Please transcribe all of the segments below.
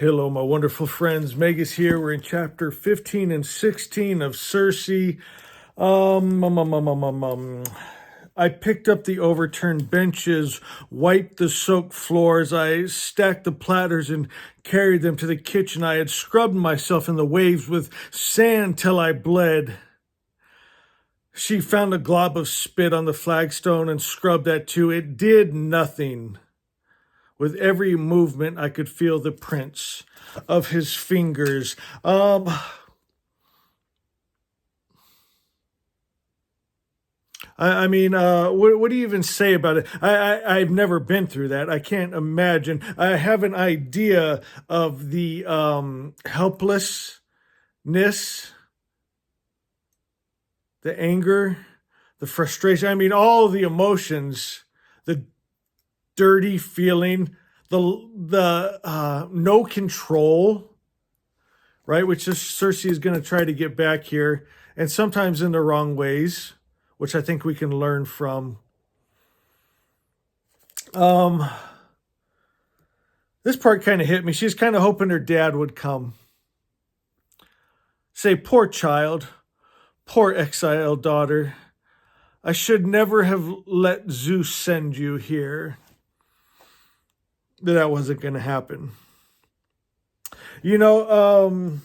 Hello, my wonderful friends. Megas here. We're in chapter 15 and 16 of Circe. Um, um, um, um, um, um, um. I picked up the overturned benches, wiped the soaked floors. I stacked the platters and carried them to the kitchen. I had scrubbed myself in the waves with sand till I bled. She found a glob of spit on the flagstone and scrubbed that too. It did nothing. With every movement, I could feel the prints of his fingers. What do you even say about it? I've never been through that. I can't imagine. I have an idea of the helplessness, the anger, the frustration. I mean, all the emotions, the dirty feeling, the no control, right? Which is Circe is going to try to get back here, and sometimes in the wrong ways, which I think we can learn from. This part kind of hit me. She's kind of hoping her dad would come. Say, poor child, poor exiled daughter. I should never have let Zeus send you here. That wasn't going to happen. You know,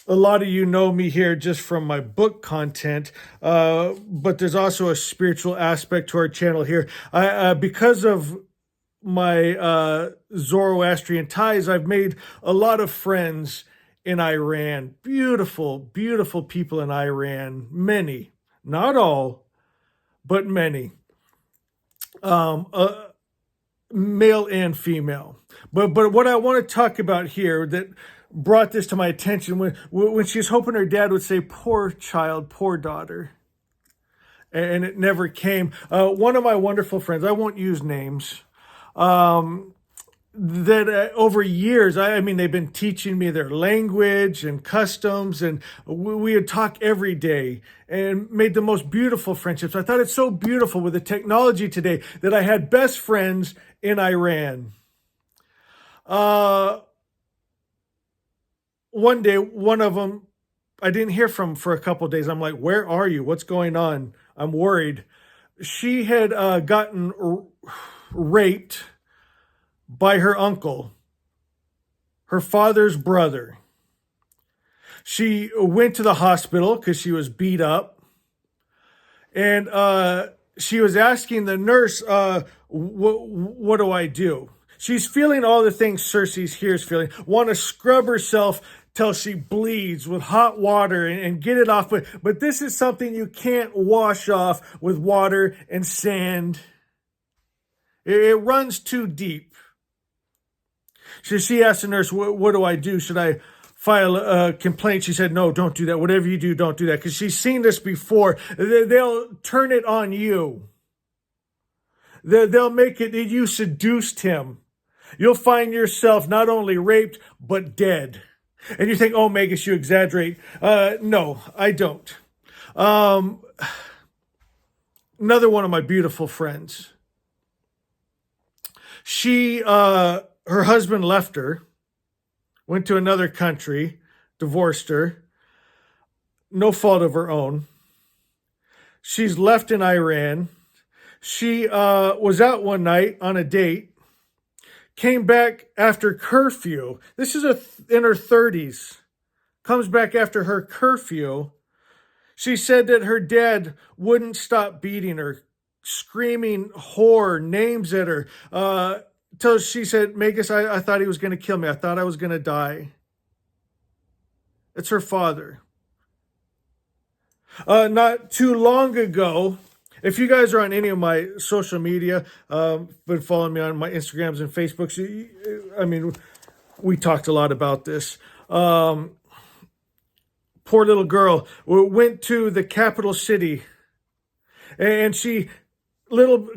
a lot of you know me here just from my book content, but there's also a spiritual aspect to our channel here. Because of my Zoroastrian ties, I've made a lot of friends in Iran. Beautiful, beautiful people in Iran. Many, not all, but many. Male and female. But what I want to talk about here that brought this to my attention when she's hoping her dad would say, poor child, poor daughter. And it never came. One of my wonderful friends, I won't use names, that over years, I mean, they've been teaching me their language and customs, and we would talk every day and made the most beautiful friendships. I thought it's so beautiful with the technology today that I had best friends in Iran. One day, one of them, I didn't hear from for a couple of days. I'm like, where are you? What's going on? I'm worried. She had gotten raped by her uncle, her father's brother. She went to the hospital because she was beat up. And she was asking the nurse, what do I do? She's feeling all the things Circe here is feeling. Want to scrub herself till she bleeds with hot water and get it off. But this is something you can't wash off with water and sand. It runs too deep. She asked the nurse, what do I do? Should I file a complaint? She said, no, don't do that. Whatever you do, don't do that. Because she's seen this before. They'll turn it on you. They'll make it that you seduced him. You'll find yourself not only raped, but dead. And you think, oh, Megas, you exaggerate. No, I don't. Another one of my beautiful friends. Her husband left her, went to another country, divorced her. No fault of her own. She's left in Iran. She was out one night on a date. Came back after curfew. This is in her 30s. Comes back after her curfew. She said that her dad wouldn't stop beating her, screaming whore names at her. Till she said, Megas, I thought he was going to kill me. I thought I was going to die. It's her father. Not too long ago, if you guys are on any of my social media, been following me on my Instagrams and Facebooks, I mean, we talked a lot about this. Poor little girl went to the capital city, and she,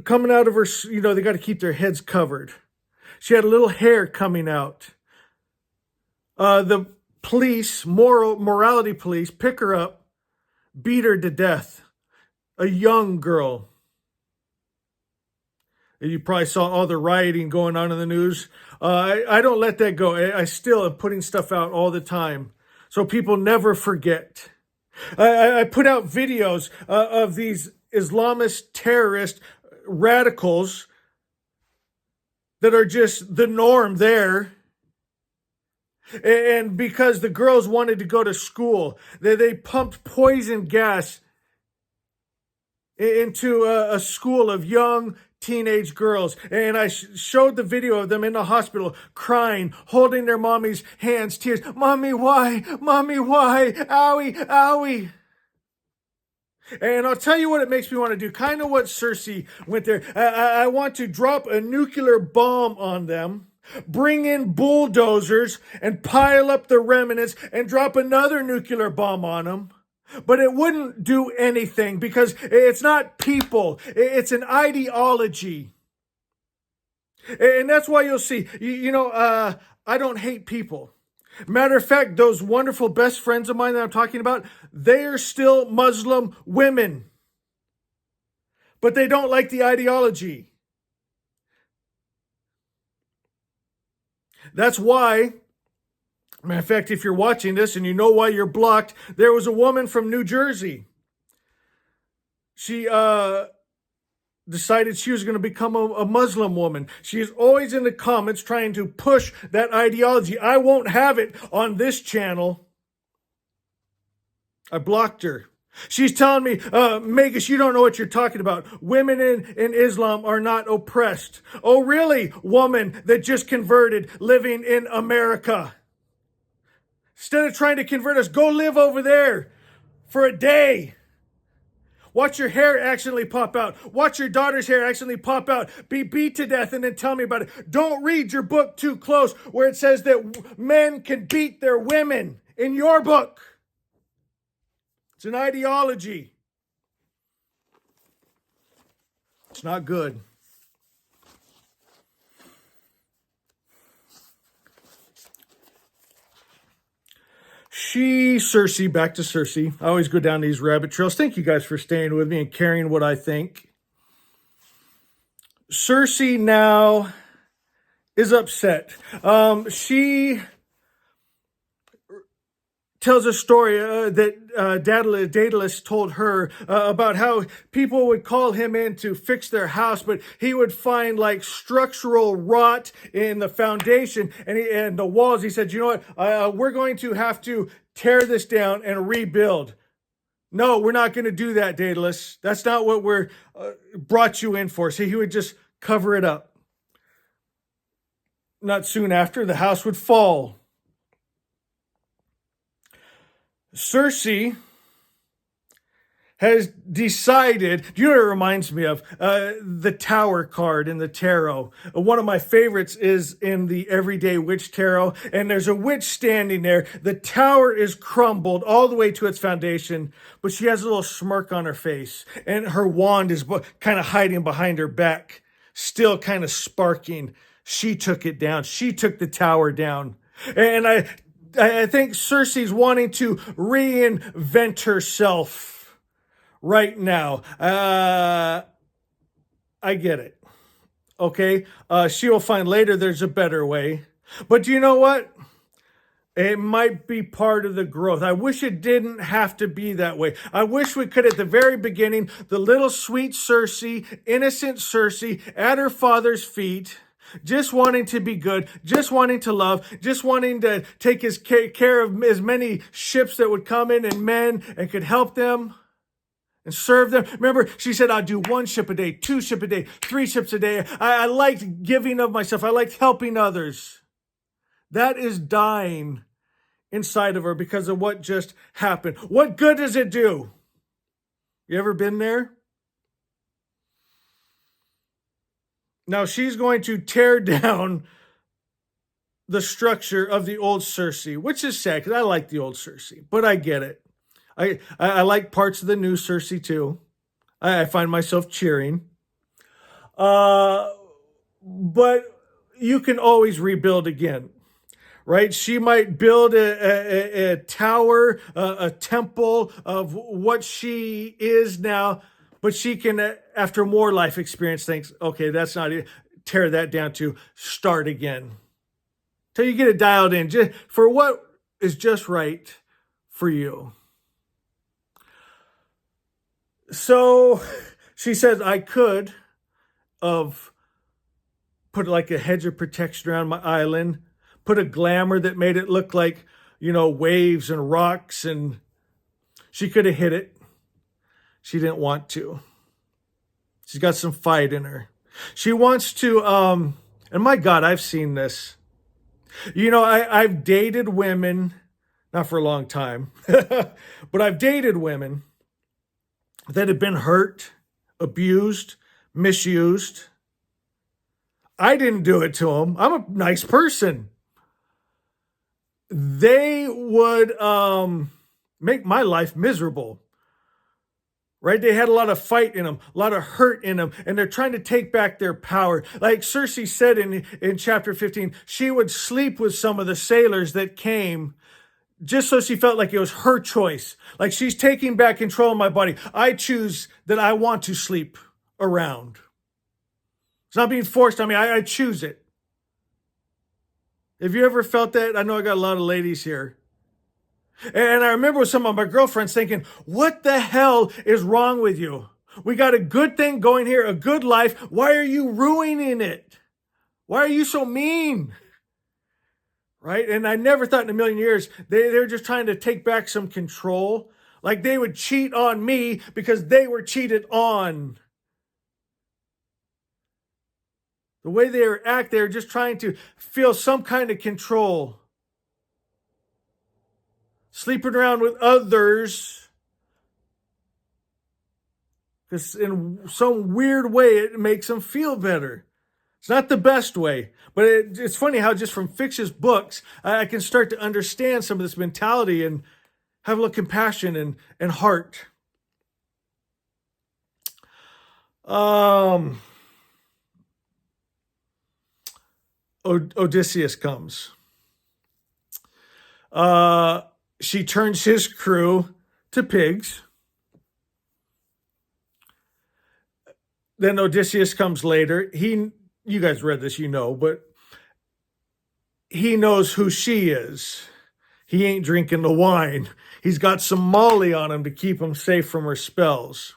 coming out of her, they got to keep their heads covered. She had a little hair coming out. The police, morality police, pick her up, beat her to death. A young girl. You probably saw all the rioting going on in the news. I don't let that go. I still am putting stuff out all the time so people never forget. I put out videos of these Islamist terrorist radicals that are just the norm there. And because the girls wanted to go to school, they pumped poison gas into a school of young teenage girls. And I showed the video of them in the hospital crying, holding their mommy's hands, tears. Mommy, why? Mommy, why? Owie, owie. And I'll tell you what it makes me want to do. Kind of what Circe went there. I want to drop a nuclear bomb on them, bring in bulldozers and pile up the remnants and drop another nuclear bomb on them. But it wouldn't do anything because it's not people. It's an ideology. And that's why you'll see, I don't hate people. Matter of fact, those wonderful best friends of mine that I'm talking about, they are still Muslim women. But they don't like the ideology. That's why, matter of fact, if you're watching this and you know why you're blocked, there was a woman from New Jersey. She decided she was going to become a Muslim woman. She is always in the comments trying to push that ideology. I won't have it on this channel. I blocked her. She's telling me, Magus, you don't know what you're talking about. Women in Islam are not oppressed. Oh, really, woman that just converted living in America? Instead of trying to convert us, go live over there for a day. Watch your hair accidentally pop out. Watch your daughter's hair accidentally pop out. Be beat to death and then tell me about it. Don't read your book too close where it says that men can beat their women in your book. It's an ideology. It's not good. Circe, back to Circe. I always go down these rabbit trails. Thank you guys for staying with me and caring what I think. Circe now is upset. She tells a story that Daedalus told her about how people would call him in to fix their house, but he would find like structural rot in the foundation and the walls. He said, you know what, we're going to have to tear this down and rebuild. No, we're not going to do that, Daedalus. That's not what we're brought you in for. So he would just cover it up. Not soon after, the house would fall. Circe has decided, do you know what it reminds me of? The Tower card in the tarot. One of my favorites is in the Everyday Witch Tarot, and there's a witch standing there. The tower is crumbled all the way to its foundation, but she has a little smirk on her face, and her wand is kind of hiding behind her back, still kind of sparking. She took it down. She took the tower down. And I think Circe's wanting to reinvent herself right now. I get it. Okay? She will find later there's a better way. But do you know what? It might be part of the growth. I wish it didn't have to be that way. I wish we could, at the very beginning, the little sweet Circe, innocent Circe, at her father's feet, just wanting to be good, just wanting to love, just wanting to take care of as many ships that would come in and men and could help them and serve them. Remember, she said, I'll do 1 ship a day, 2 ship a day, 3 ships a day. I liked giving of myself. I liked helping others. That is dying inside of her because of what just happened. What good does it do? You ever been there? Now she's going to tear down the structure of the old Circe, which is sad because I like the old Circe, but I get it. I like parts of the new Circe too. I find myself cheering. But you can always rebuild again, right? She might build a tower, a temple of what she is now, but she can, after more life experience, thinks, okay, that's not it. Tear that down to start again. Till you get it dialed in just for what is just right for you. So she says, I could have put like a hedge of protection around my island, put a glamour that made it look like, waves and rocks, and she could have hit it. She didn't want to. She's got some fight in her. She wants to, and my God, I've seen this. I've dated women, not for a long time, but I've dated women that have been hurt, abused, misused. I didn't do it to them. I'm a nice person. They would make my life miserable. Right? They had a lot of fight in them, a lot of hurt in them, and they're trying to take back their power. Like Circe said in chapter 15, she would sleep with some of the sailors that came just so she felt like it was her choice. Like, she's taking back control of my body. I choose that I want to sleep around. It's not being forced on me. I choose it. Have you ever felt that? I know I got a lot of ladies here. And I remember with some of my girlfriends thinking, what the hell is wrong with you? We got a good thing going here, a good life. Why are you ruining it? Why are you so mean? Right? And I never thought in a million years they're just trying to take back some control. Like they would cheat on me because they were cheated on. The way they act, they're just trying to feel some kind of control. Sleeping around with others, because in some weird way it makes them feel better. It's not the best way, but it's funny how just from fictitious books I can start to understand some of this mentality and have a little compassion and heart. Odysseus comes. She turns his crew to pigs. Then Odysseus comes later. You guys read this, but he knows who she is. He ain't drinking the wine. He's got some Molly on him to keep him safe from her spells.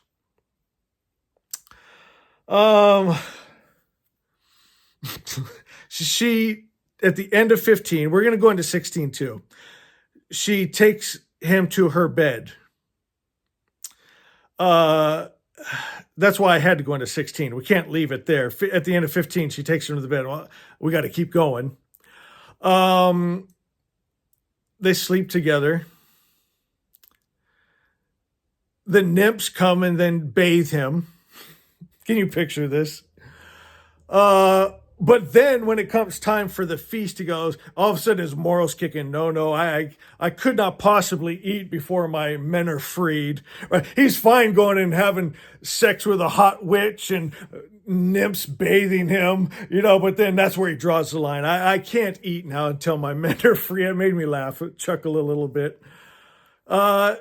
She, at the end of 15, we're going to go into 16 too. She takes him to her bed. That's why I had to go into 16. We can't leave it there. At the end of 15, she takes him to the bed. Well, we got to keep going. They sleep together. The nymphs come and then bathe him. Can you picture this? But then when it comes time for the feast, he goes, all of a sudden his morals kick in. No, I could not possibly eat before my men are freed. Right? He's fine going and having sex with a hot witch and nymphs bathing him, but then that's where he draws the line. I can't eat now until my men are free. It made me laugh, chuckle a little bit.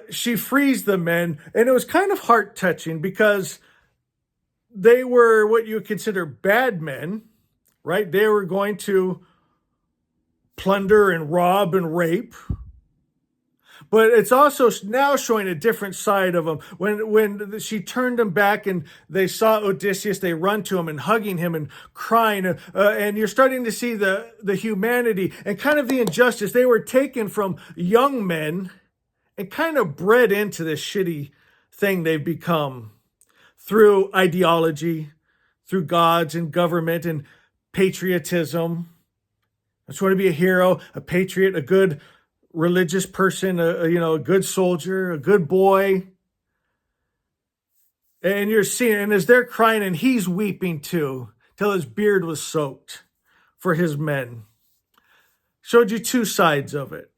She frees the men, and it was kind of heart-touching because they were what you would consider bad men. Right? They were going to plunder and rob and rape. But it's also now showing a different side of them. When she turned them back and they saw Odysseus, they run to him and hugging him and crying. And you're starting to see the humanity and kind of the injustice. They were taken from young men and kind of bred into this shitty thing they've become through ideology, through gods and government and patriotism. I just want to be a hero, a patriot, a good religious person, a good soldier, a good boy. And you're seeing, and as they're crying, and he's weeping too, till his beard was soaked for his men. Showed you two sides of it.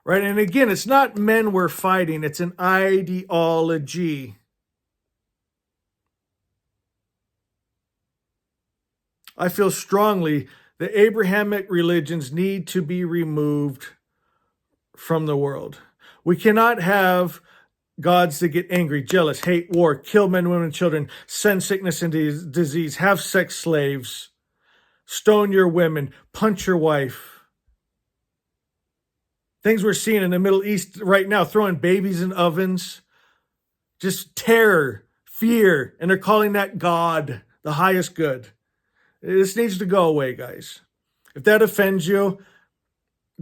Right? And again, it's not men we're fighting, it's an ideology. I feel strongly that Abrahamic religions need to be removed from the world. We cannot have gods that get angry, jealous, hate war, kill men, women, and children, send sickness and disease, have sex slaves, stone your women, punch your wife. Things we're seeing in the Middle East right now, throwing babies in ovens, just terror, fear, and they're calling that God, the highest good. This needs to go away, guys. If that offends you,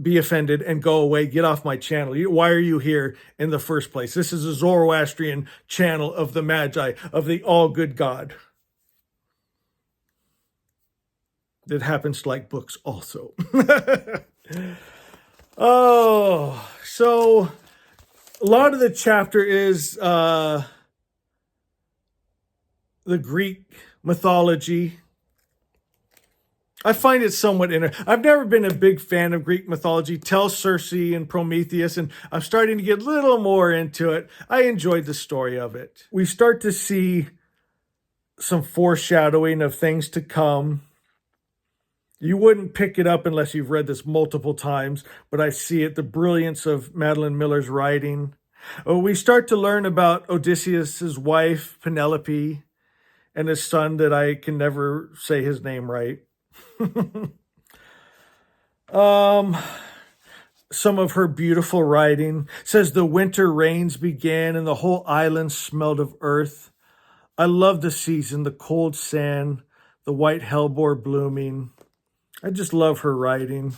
be offended and go away. Get off my channel. Why are you here in the first place? This is a Zoroastrian channel of the Magi, of the all-good God. That happens to like books also. Oh, so a lot of the chapter is the Greek mythology. I find it somewhat I've never been a big fan of Greek mythology. Tell Circe and Prometheus, and I'm starting to get a little more into it. I enjoyed the story of it. We start to see some foreshadowing of things to come. You wouldn't pick it up unless you've read this multiple times, but I see it, the brilliance of Madeline Miller's writing. We start to learn about Odysseus's wife, Penelope, and his son that I can never say his name right. Some of her beautiful writing says the winter rains began and the whole island smelled of earth. I love the season, the cold sand, the white hellebore blooming. I just love her writing.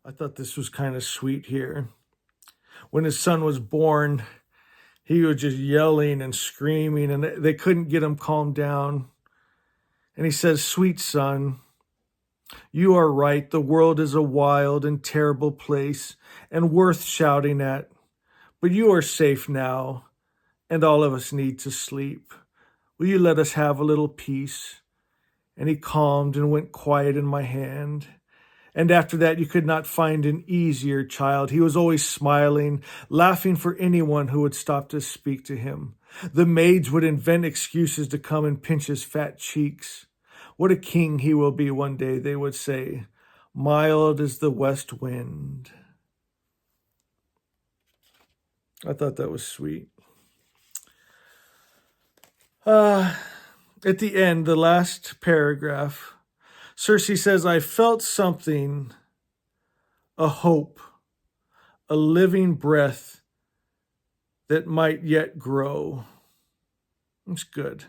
I thought this was kind of sweet here. When his son was born, he was just yelling and screaming, and they couldn't get him calmed down. And he says, "Sweet son, you are right. The world is a wild and terrible place and worth shouting at. But you are safe now, and all of us need to sleep. Will you let us have a little peace?" And he calmed and went quiet in my hand. And after that, you could not find an easier child. He was always smiling, laughing for anyone who would stop to speak to him. The maids would invent excuses to come and pinch his fat cheeks. What a king he will be one day, they would say, mild as the west wind. I thought that was sweet. At the end, the last paragraph, Circe says, I felt something, a hope, a living breath that might yet grow. It's good.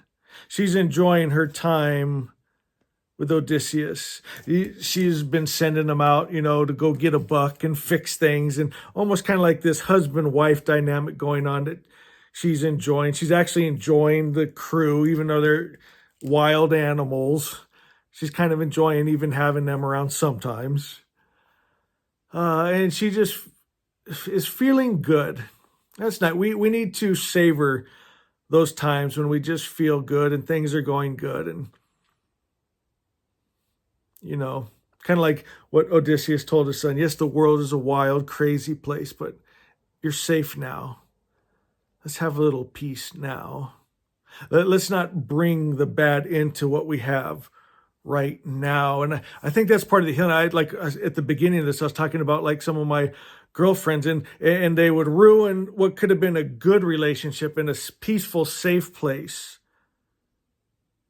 She's enjoying her time with Odysseus. She's been sending him out, to go get a buck and fix things, and almost kind of like this husband-wife dynamic going on that she's enjoying. She's actually enjoying the crew, even though they're wild animals. She's kind of enjoying even having them around sometimes. And she just is feeling good. That's not, we need to savor those times when we just feel good and things are going good. And, kind of like what Odysseus told his son. Yes, the world is a wild, crazy place, but you're safe now. Let's have a little peace now. Let's not bring the bad into what we have right now. And I think that's part of the healing. At the beginning of this, I was talking about like some of my girlfriends, and they would ruin what could have been a good relationship in a peaceful, safe place.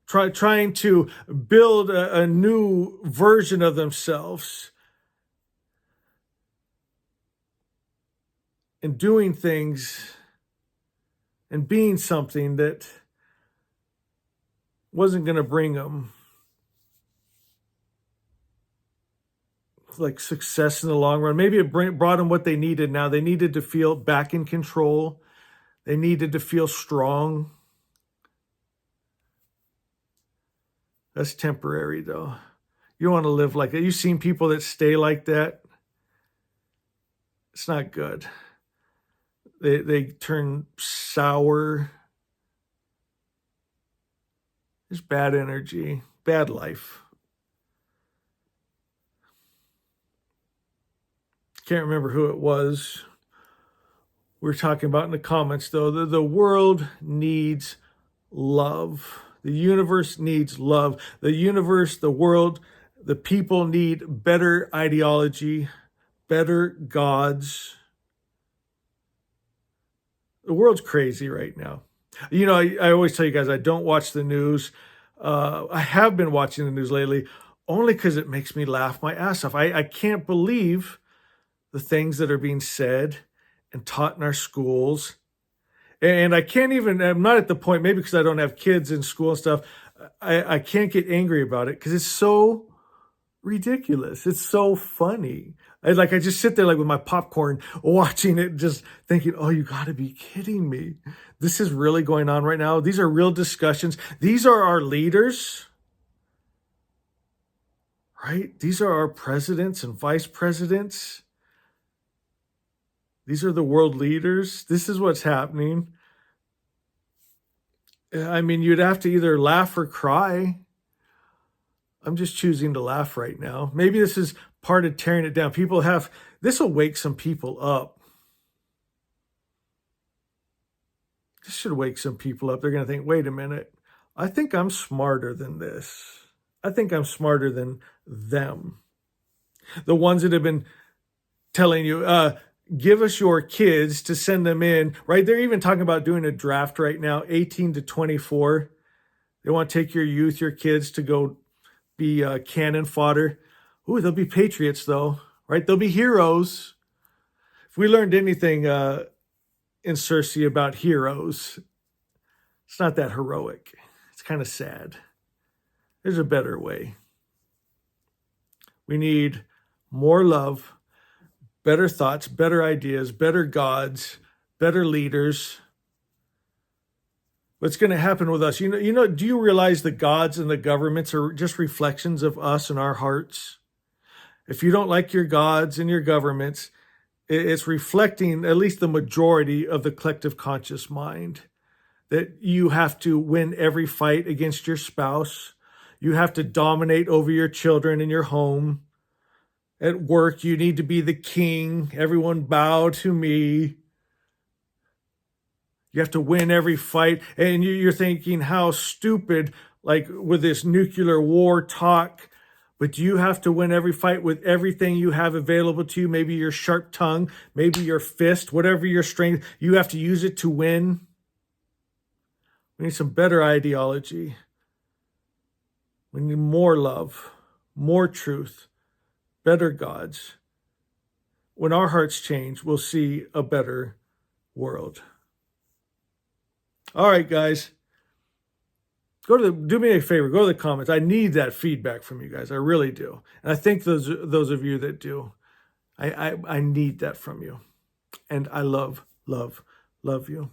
Trying to build a new version of themselves and doing things and being something that wasn't going to bring them like success in the long run. Maybe it brought them what they needed now. They needed to feel back in control. They needed to feel strong. That's temporary, though. You don't want to live like that. You've seen people that stay like that. It's not good. They turn sour. There's bad energy, bad life. Can't remember who it was. We were talking about in the comments, though. The world needs love. The universe needs love. The universe, the world, the people need better ideology, better gods. The world's crazy right now. You know, I always tell you guys, I don't watch the news. I have been watching the news lately only because it makes me laugh my ass off. I can't believe the things that are being said and taught in our schools. And I can't even, I'm not at the point, maybe because I don't have kids in school and stuff, I can't get angry about it because it's so ridiculous. It's so funny. I just sit there like with my popcorn watching it, just thinking, oh, you got to be kidding me. This is really going on right now. These are real discussions. These are our leaders, right? These are our presidents and vice presidents. These are the world leaders. This is what's happening. I mean, you'd have to either laugh or cry. I'm just choosing to laugh right now. Maybe this is part of tearing it down. This will wake some people up. This should wake some people up. They're going to think, wait a minute. I think I'm smarter than this. I think I'm smarter than them. The ones that have been telling you, give us your kids to send them in, right? They're even talking about doing a draft right now, 18 to 24. They want to take your youth, your kids to go be cannon fodder. Ooh, they'll be patriots though, right? They'll be heroes. If we learned anything in Circe about heroes, it's not that heroic. It's kind of sad. There's a better way. We need more love, better thoughts, better ideas, better gods, better leaders. What's going to happen with us? Do you realize the gods and the governments are just reflections of us and our hearts? If you don't like your gods and your governments, it's reflecting at least the majority of the collective conscious mind. That you have to win every fight against your spouse. You have to dominate over your children in your home. At work, you need to be the king. Everyone bow to me. You have to win every fight. And you're thinking how stupid, like with this nuclear war talk. But you have to win every fight with everything you have available to you. Maybe your sharp tongue, maybe your fist, whatever your strength. You have to use it to win. We need some better ideology. We need more love, more truth, better gods. When our hearts change, we'll see a better world. All right, guys. Do me a favor, go to the comments. I need that feedback from you guys. I really do. And I think those of you that do, I need that from you. And I love you.